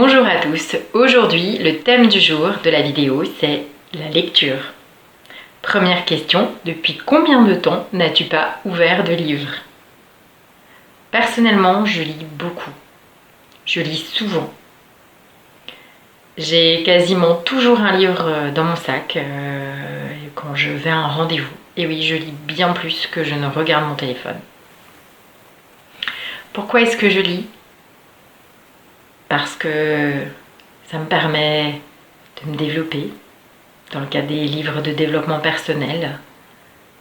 Bonjour à tous, aujourd'hui le thème du jour de la vidéo c'est la lecture. Première question, depuis combien de temps n'as-tu pas ouvert de livre? Personnellement, je lis beaucoup, je lis souvent. J'ai quasiment toujours un livre dans mon sac quand je vais à un rendez-vous. Et oui, je lis bien plus que je ne regarde mon téléphone. Pourquoi est-ce que je lis? Parce que ça me permet de me développer, dans le cas des livres de développement personnel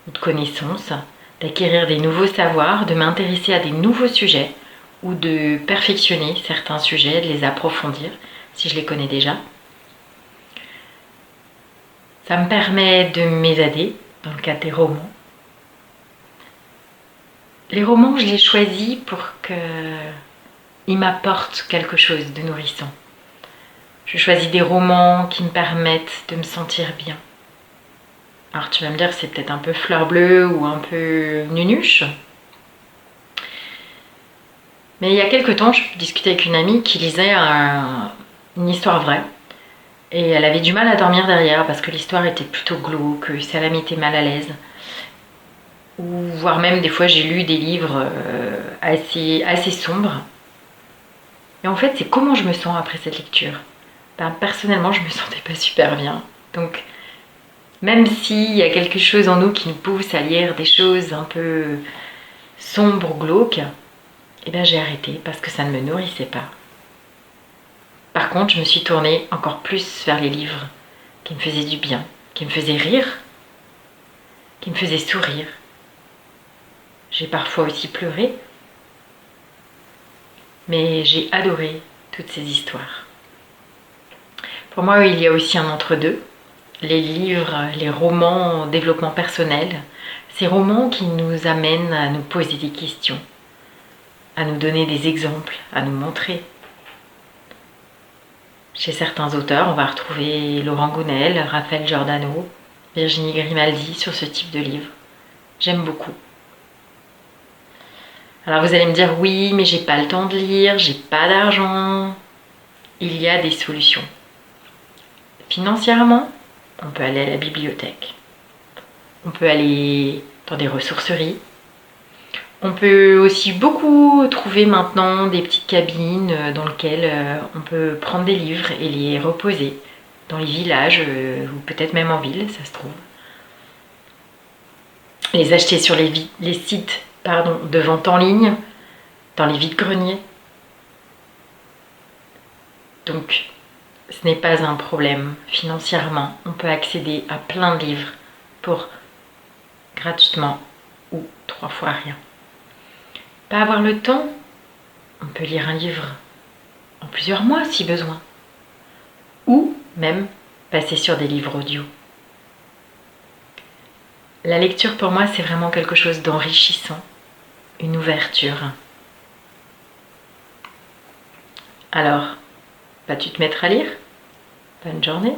ou de connaissances, d'acquérir des nouveaux savoirs, de m'intéresser à des nouveaux sujets ou de perfectionner certains sujets, de les approfondir si je les connais déjà. Ça me permet de m'évader, dans le cas des romans. Les romans, je les choisis pour qu'ils m'apportent quelque chose de nourrissant. Je choisis des romans qui me permettent de me sentir bien. Alors tu vas me dire, c'est peut-être un peu fleur bleue ou un peu nunuche. Mais il y a quelques temps, je discutais avec une amie qui lisait une histoire vraie. Et elle avait du mal à dormir derrière parce que l'histoire était plutôt glauque, ça la mettait mal à l'aise. Ou voire même des fois j'ai lu des livres assez sombres. Et en fait, c'est comment je me sens après cette lecture. Personnellement, je me sentais pas super bien. Donc, même s'il y a quelque chose en nous qui nous pousse à lire des choses un peu sombres ou glauques, eh bien j'ai arrêté parce que ça ne me nourrissait pas. Par contre, je me suis tournée encore plus vers les livres qui me faisaient du bien, qui me faisaient rire, qui me faisaient sourire. J'ai parfois aussi pleuré, mais j'ai adoré toutes ces histoires. Pour moi, il y a aussi un entre-deux. Les livres, les romans en développement personnel, ces romans qui nous amènent à nous poser des questions, à nous donner des exemples, à nous montrer. Chez certains auteurs, on va retrouver Laurent Gounel, Raphaël Giordano, Virginie Grimaldi sur ce type de livre. J'aime beaucoup. Alors vous allez me dire, oui, mais j'ai pas le temps de lire, j'ai pas d'argent. Il y a des solutions. Financièrement, on peut aller à la bibliothèque. On peut aller dans des ressourceries. On peut aussi beaucoup trouver maintenant des petites cabines dans lesquelles on peut prendre des livres et les reposer dans les villages ou peut-être même en ville, ça se trouve. Les acheter sur les sites de vente en ligne, dans les vides-greniers. Donc, ce n'est pas un problème financièrement. On peut accéder à plein de livres pour gratuitement ou 3 fois rien. Pas avoir le temps, on peut lire un livre en plusieurs mois si besoin. Ou même passer sur des livres audio. La lecture pour moi c'est vraiment quelque chose d'enrichissant, une ouverture. Alors, vas-tu te mettre à lire? Bonne journée!